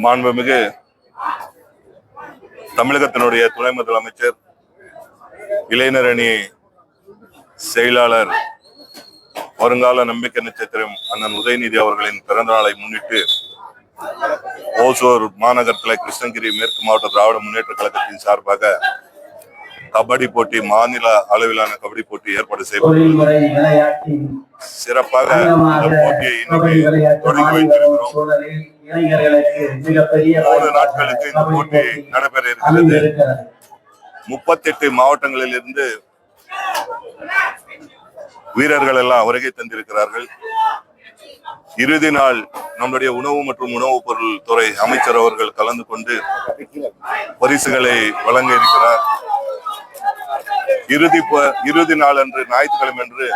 மாண்புமிகு தமிழகத்தினுடைய துணை முதலமைச்சர், இளைஞர் அணி செயலாளர், வருங்கால நம்பிக்கை நட்சத்திரம் அண்ணன் உதயநிதி அவர்களின் பிறந்த நாளை முன்னிட்டு ஓசூர் மாநகரத்தில் கிருஷ்ணகிரி மேற்கு மாவட்ட திராவிட முன்னேற்ற கழகத்தின் சார்பாக கபடி போட்டி, மாநில அளவிலான கபடி போட்டி ஏற்பாடு செய்யப்பட்டுள்ளது. சிறப்பாக இந்த போட்டியை இன்னைக்கு தொடங்கி வைத்திருக்கிறோம். 3 நாட்களுக்கு இந்த போட்டி நடைபெற இருக்கிறது. 38 மாவட்டங்களில் இருந்து வீரர்கள் எல்லாம் வருகை தந்திருக்கிறார்கள். இறுதி நாள் நம்முடைய உணவு மற்றும் உணவுப் பொருள் துறை அமைச்சர் அவர்கள் கலந்து கொண்டு பரிசுகளை வழங்க இருக்கிறார். இறுதி நாள் அன்று, ஞாயிற்றுக்கிழமை அன்று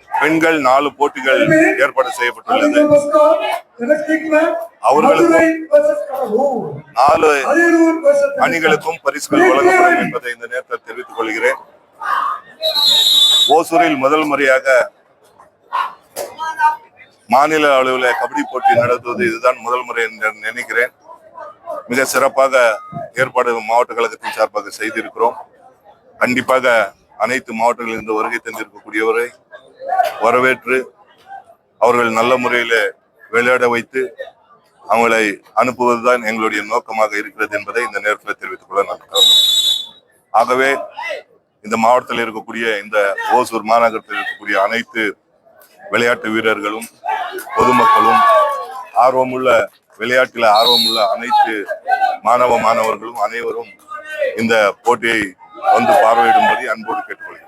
பெண்கள் 4 போட்டிகள் ஏற்பாடு செய்யப்பட்டுள்ளது. அவர்களுக்கும் 4 அணிகளுக்கும் பரிசுகள் வழங்கப்படும் என்பதை இந்த நேரத்தில் தெரிவித்துக் கொள்கிறேன். ஓசூரில் முதல் முறையாக மாநில அளவில் கபடி போட்டி நடத்துவது இதுதான் முதல் முறை என்று நினைக்கிறேன். மிக சிறப்பாக ஏற்பாடு மாவட்ட கழகத்தின் சார்பாக செய்திருக்கிறோம். கண்டிப்பாக அனைத்து மாவட்டங்களில் இருந்து வருகை தந்திருக்கக்கூடியவரை வரவேற்று அவர்கள் நல்ல முறையில விளையாட வைத்து அவங்களை அனுப்புவதுதான் எங்களுடைய நோக்கமாக இருக்கிறது என்பதை இந்த நேரத்தில் தெரிவித்துக் கொள்ள நான். ஆகவே இந்த மாவட்டத்தில் இருக்கக்கூடிய, இந்த ஓசூர் மாநகரத்தில் இருக்கக்கூடிய அனைத்து விளையாட்டு வீரர்களும் பொதுமக்களும் விளையாட்டில் ஆர்வமுள்ள அனைத்து மாணவர்களும் அனைவரும் இந்த போட்டியை வந்து பார்வையிடும்படி அன்போடு கேட்டுக்கொள்கிறேன்.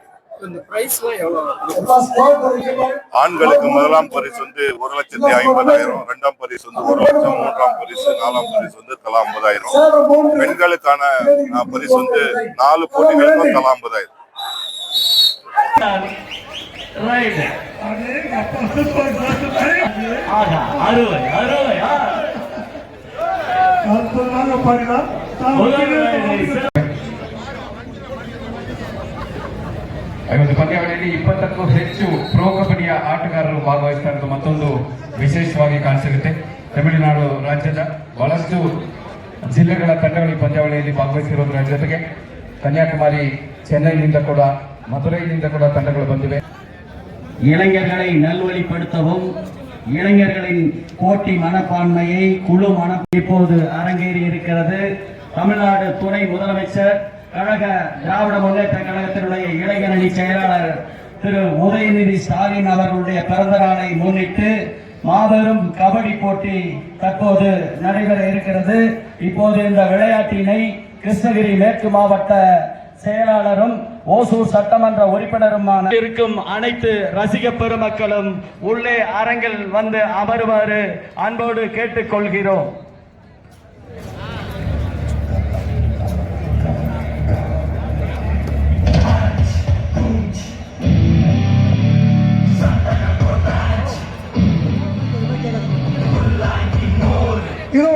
ஆண்களுக்கு முதலாம் பரிசு வந்து 1,50,000, 2ஆம் பரிசு வந்து 1 லட்சம், 3ஆம் பரிசு, 4ஆம் பரிசு வந்து தலா 50,000. பெண்களுக்கான பரிசு வந்து 4 போட்டிகளுக்கும் தலா 50,000. ಒಂದು ಪಂದ್ಯಾವಳಿಯಲ್ಲಿ 20ಕ್ಕೂ ಹೆಚ್ಚು ಪ್ರೊ ಕಬಡ್ಡಿಯ ಆಟಗಾರರು ಭಾಗವಹಿಸ್ತಾ ಇರೋದು ಮತ್ತೊಂದು ವಿಶೇಷವಾಗಿ ಕಾಣಿಸಿರುತ್ತೆ. ತಮಿಳುನಾಡು ರಾಜ್ಯದ ಬಹಳಷ್ಟು ಜಿಲ್ಲೆಗಳ ತಂಡಗಳು ಈ ಪಂದ್ಯಾವಳಿಯಲ್ಲಿ ಭಾಗವಹಿಸಿರೋದ್ರ ಜೊತೆಗೆ ಕನ್ಯಾಕುಮಾರಿ, ಚೆನ್ನೈನಿಂದ ಕೂಡ, மதுரையிலிருந்து கூட தண்டங்கள் வந்திವೆ. இளைஞர்களை நல்வழிப்படுத்தவும் இளைஞர்களின் போட்டி மனப்பான்மையை, குழு இப்போது அரங்கேறி இருக்கிறது. தமிழ்நாடு துணை முதலமைச்சர், கழக திராவிட முன்னேற்ற கழகத்தினுடைய இளைஞர் அணி செயலாளர் திரு உதயநிதி ஸ்டாலின் அவர்களுடைய பிறந்த நாளை முன்னிட்டு மாபெரும் கபடி போட்டி தற்போது நடைபெற இருக்கிறது. இப்போது இந்த விளையாட்டினை கிருஷ்ணகிரி மேற்கு மாவட்ட செயலாளரும் ஓசூர் சட்டமன்ற உறுப்பினருமான இருக்கும் அனைத்து ரசிக பெருமக்களும் உள்ளே அரங்கில் வந்து அமருமாறு அன்போடு கேட்டுக்கொள்கிறோம். இதோ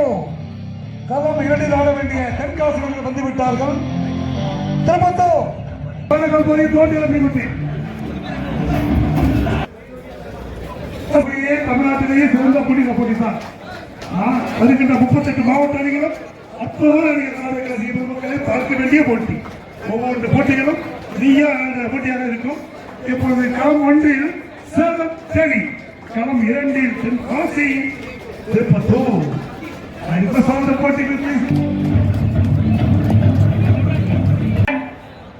களம் 2 ஆட வேண்டிய தென்காசிகள் வந்துவிட்டார்கள். தமிழ்நாட்டிலேயே சிறந்த போட்டி தான். வருகின்ற 38 மாவட்ட அணிகளும் அற்புதமான அணிகளை பார்க்க வேண்டிய போட்டி. ஒவ்வொரு போட்டிகளும் போட்டியாக இருக்கும். இப்பொழுது களம் 1 சேலம் தேனி, களம் 2 தென்காசி திருப்பத்தூர். சார்ந்த போட்டிகள்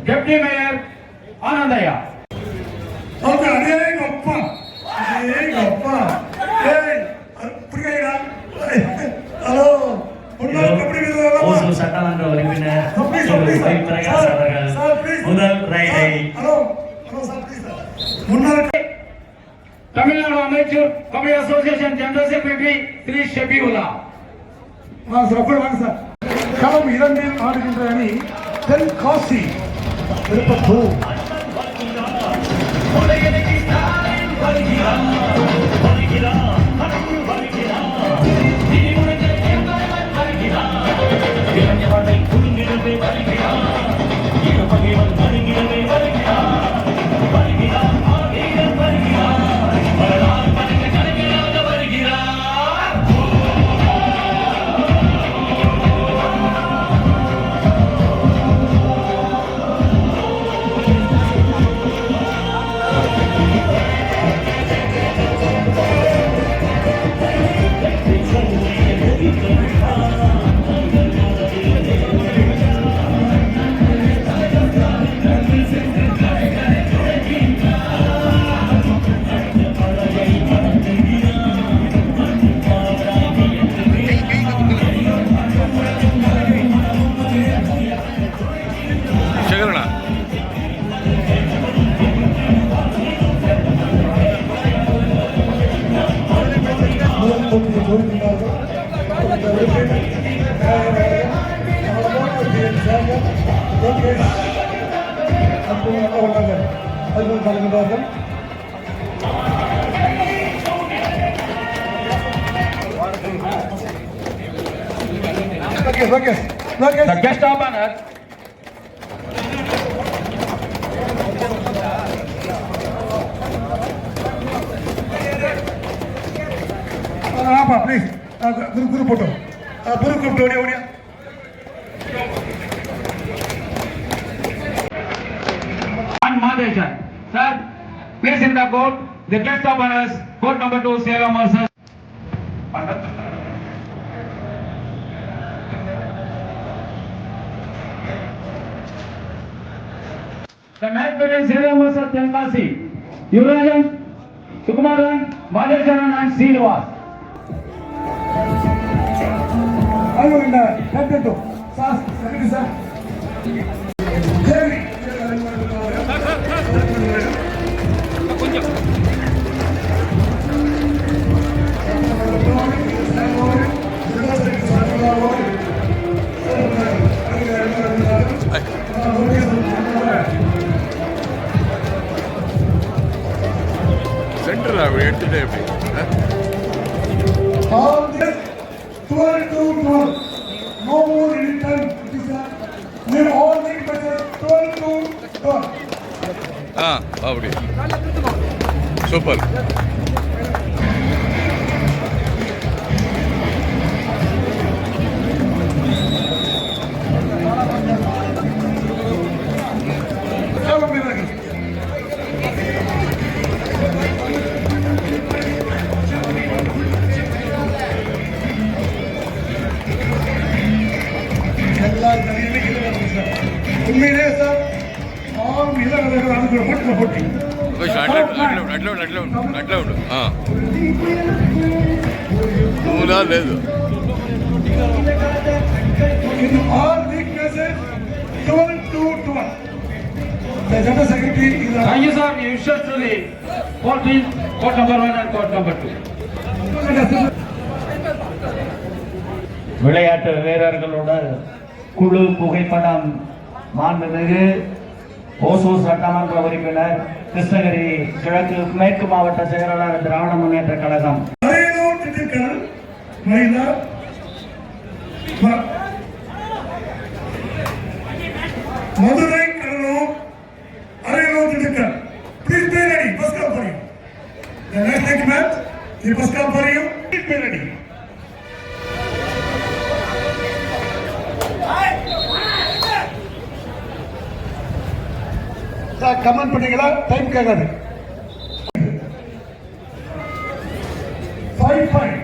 டெப்டி மேயர் ஆனந்தையா. சட்டமன்ற உறுப்பினர் பிரகாஷ் அவர்கள் முதல் ரைடை தமிழ்நாடு அமைச்சர் kabaddi association general secretary Shri Shafiullah. களம் 2 ஆடுகின்ற அணி தென்காசி திருப்பத்தூர். அற்புதமாக ஓட்டங்கள் அதுபோல் கலந்துள்ளார்கள். The guest of honor, please गुरु फोटो गुरु ग्रुप ओडिया ओडिया and Madejan. Sir, please in the court, the guest of honors, court number 2, Salem versus. The match between Salem versus Tenkasi. Yurajan, Sukumaran, Madejan and Srinivas. Hello, Captain. Sir, secretary, sir. Jerry. Centre எடுத்துட்டே எப்படி All this 12 to 12. No more in time. We all make better 12 to 12. அப்படி super. உண்மையிலே sir ஆறு இளவரசர்கள் அனுப்புற போட்டி అట్లా ఉండు నువ్వులా లేదు in all weaknesses 12 to 12. The General Secretary is Thank you, sir. You should to the court number 1 and court number 2. விளையாட்டு வீரர்களோட குழு புகைப்படம் மாண்புமிகு ஓசூர் சட்டமன்ற உறுப்பினர் கிருஷ்ணகிரி கிழக்கு மேற்கு மாவட்ட செயலாளர் திராவிட முன்னேற்ற கழகம். அரியலூர் திண்டுக்கல் மகிழா Madurai Cuddalore Ariyalur Dindigul. Please be ready. First come for you. The next match, the first come for you. Please be ready. Sir comment பண்ணீங்களா? டைம் கேட்காது. 5-5.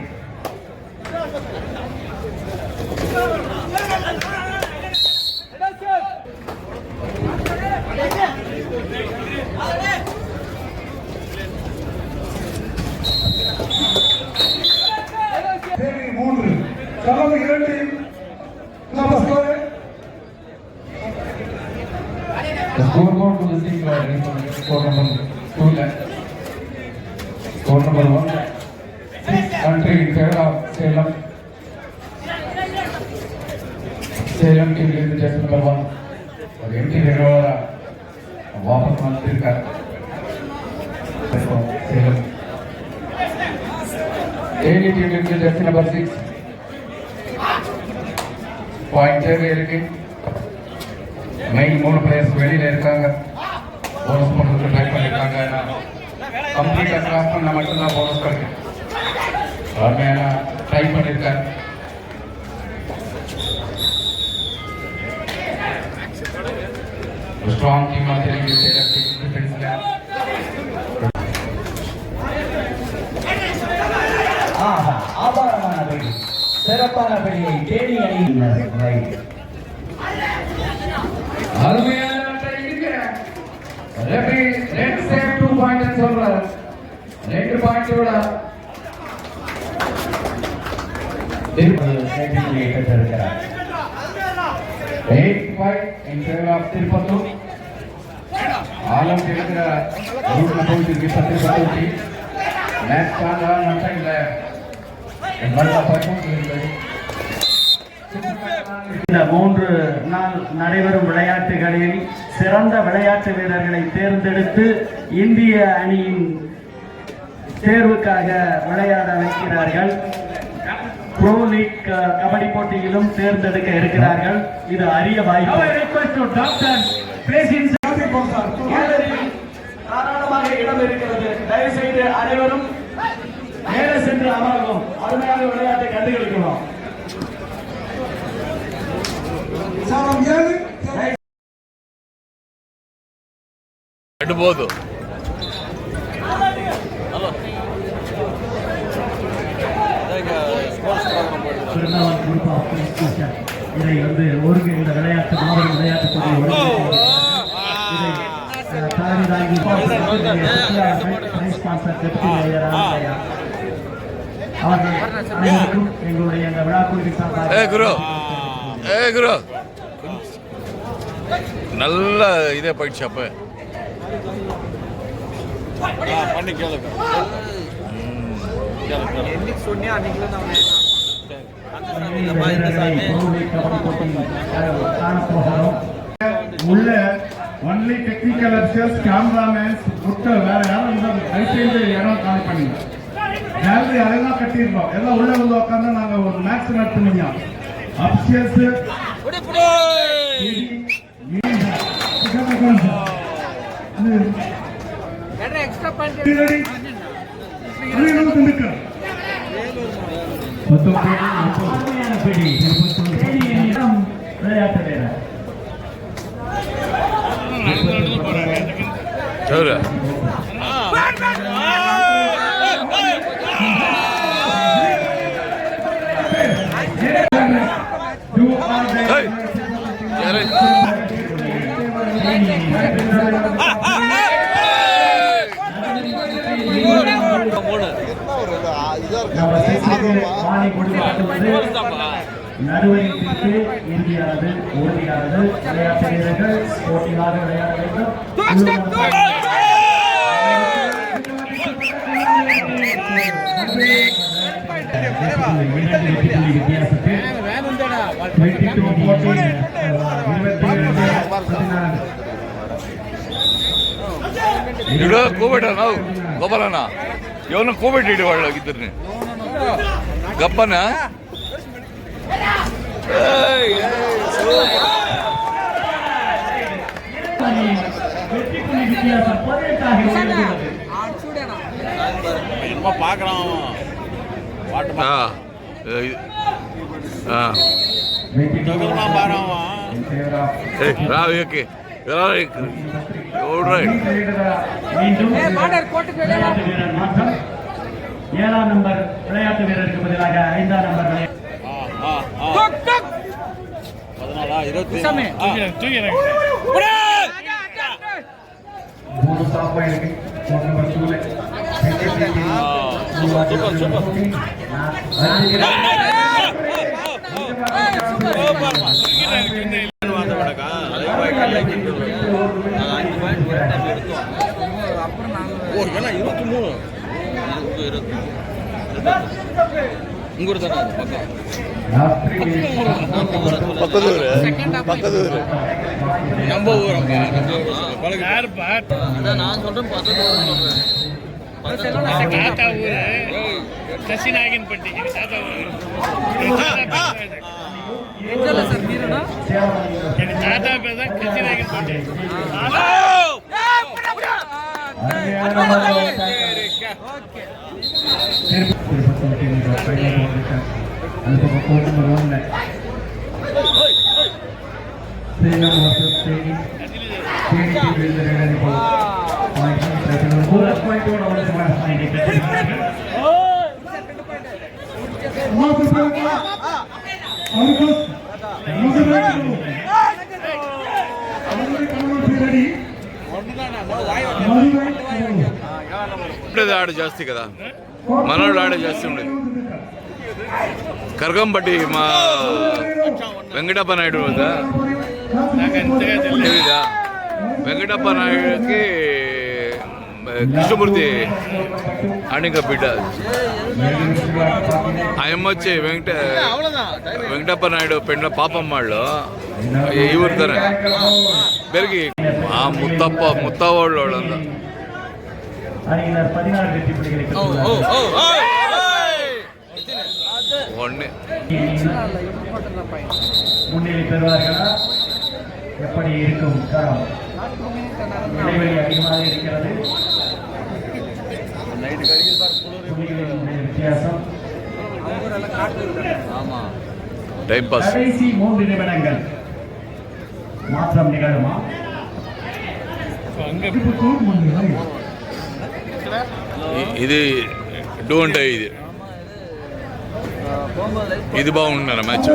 தேனி 3 களம் 2 நமஸ்கார். The scoreboard to the team ready for score number 2. Score number 1. 6 country in favor of Salem. Salem team leads just number 1. और anti regular वापस मंत्री का Salem. AD team leads just number 6. Point இருக்கு. Main 3 players வெளியில இருக்காங்க. Bonus பண்றதுக்கு try பண்ணிருக்காங்க. கம்ப்ளீட்டா கிராஸ் பண்ணா மட்டும்தான் போனஸ் கிடைக்கும். அருமையான ட்ரை பண்ணிருக்காரு. ஸ்ட்ராங் டீம் மாதிரி டிஃபென்ஸ்ல ஆபாரமான படி சிறப்பான படியை தேடி அணியினர். அருமையான ரெஃபரி ரெட் சேவ் 2 பாயிண்ட் சொல்றாரு. 2 பாயிண்டோட திருப்பதி பெற்றிருக்கிறார். 8-5 in favor of திருப்பத்தூர். ஆலம் இருக்கிற ரூட்ல போயிட்டு இருக்கு திருப்பத்தூர். மேட்ச் ஸ்டார்ட் ஆன டைம்ல நல்ல பர்ஃபார்மன்ஸ் இருக்கு. இந்த 3 நாள் நடைபெறும் விளையாட்டுகளில் சிறந்த விளையாட்டு வீரர்களை தேர்ந்தெடுத்து இந்திய அணியின் தேர்வுக்காக விளையாட வைக்கிறார்கள். ப்ரோ லீக் கபடி போட்டியிலும் தேர்ந்தெடுக்க இருக்கிறார்கள். இது அரிய வாய்ப்பு. தாராளமாக இடம் இருக்கிறது. தயவு செய்து அனைவரும் மேலே சென்று அமர்வோம். அருமையான விளையாட்டை கண்டுகளிக்கிறோம். எடுபோது இதை வந்து ஒருங்கு இந்த விளையாட்டு மாபெரும் விளையாட்டு அவர்களுக்கும் எங்களுடைய இந்த விழா குழுவின் குரு நல்ல இதே போயிடுச்சு அப்ப பண்ணி கேளுங்க சொன்னியா உள்ள ஒன்லி டெக்னிக்கல் அப்சர்ஸ் கேமராமேன்ஸ் புத்தர் வேற யாரும் தயவுசெய்து இடம் காலி பண்ணுங்க. கேலரி அதெல்லாம் கட்டியிருக்கோம். எல்லாம் உள்ள வந்து உட்காந்து நாங்க ஒரு மேட்ச் நடத்துனீங்க. அப்சர்ஸ் விளையாட்டு வீரர் சரி நடுவரிற்கு இறுதியானது உறுதியானது. விளையாட்டு வீரர்கள் போட்டியாக விளையாட வேண்டும். ಕೋವಿಡ್ ನಾವು ಗೊಬ್ಬರನ ಇವನು ಕೋವಿಡ್ ಹಿಡಿಯುವಾಗಿದ್ದರೆ ಗಬ್ಬನ பார்க்கலாம் ராவிக்கு ஏழாம் நம்பர் விளையாட்டு வீரருக்கு பதிலாக 5ஆம் நம்பர் நம்ம ஊரப்பா நான் சொல்றேன் தாத்தா ஊரு சசிநாயகன் பட்டி தாத்தா ஊரு தாத்தா பேர் தான் சசிநாயகன் பட்டி ఆడ జాస్తి కదా మనోళ్ళు ఆడే జాస్తి ఉండేది కరగంపట్టి మా వెంకటప్ప నాయుడు వద్ద తెలీదా వెంకటప్ప నాయుడుకి కృష్ణమూర్తి అనిక బిడ్డ ఆయమ్మ వచ్చి వెంకటప్ప నాయుడు పెండ్ల పాపమ్మాళ్ళు ఈ ఊరు తన పెరిగి ఆ ముత్తవాళ్ళు వాళ్ళంతా அணியினர் 16 வெற்றி புள்ளிகளை பெற்றுள்ளனர். முன்னிலை பெறுவார்களா? எப்படி இருக்கும் களம்? இடைவெளி அதிகமாக இருக்கிறது. புள்ளிகளினுடைய வித்தியாசம் டைம் பாஸ். கடைசி 3 நிமிடங்கள் மாற்றம் நிகழுமா? ఇది డోంట్ ఇది బాగుంటున్నారా మ్యాచ్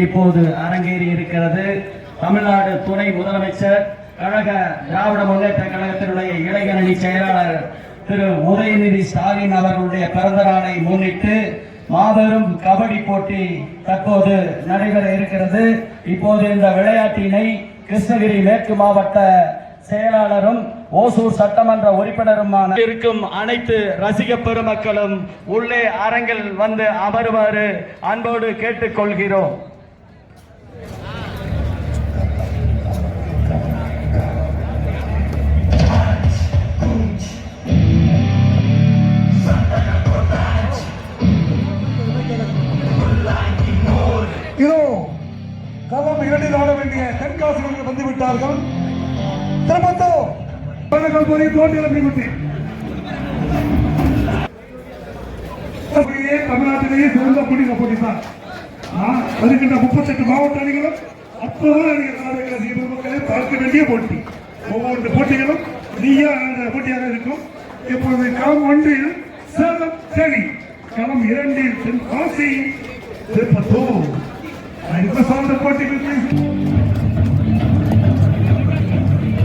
இப்போது அரங்கேறி இருக்கிறது தமிழ்நாடு துணை முதலமைச்சர் கழக திராவிட முன்னேற்ற கழகத்தினுடைய இளைஞரணி செயலாளர் திரு உதயநிதி ஸ்டாலின் அவர்களுடைய பிறந்த நாளை முன்னிட்டு மாபெரும் கபடி போட்டி தற்போது நடைபெற இருக்கிறது. இப்போது இந்த விளையாட்டினை கிருஷ்ணகிரி மேற்கு மாவட்ட செயலாளரும் ஓசூர் சட்டமன்ற உறுப்பினருமான இருக்கும் அனைத்து ரசிக பெருமக்களும் உள்ளே அரங்கில் வந்து அமருமாறு அன்போடு கேட்டுக்கொள்கிறோம். இதோ களம் இரண்டில் ஆட வேண்டிய தென்காசிகள் வந்துவிட்டார்கள். தமிழ்நாட்டிலேயே சிறந்த புள்ளிக போட்டி தான். வருகின்ற 38 மாவட்ட அணிகளும் அற்புதமான அணிகள் மக்களை பார்க்க வேண்டிய போட்டி. ஒவ்வொரு போட்டிகளும் போட்டியாக இருக்கும். இப்பொழுது களம் 1 சேலம் தேனி, களம் 2 தென்காசி திருப்பத்தூர். சார்ந்த போட்டிகள்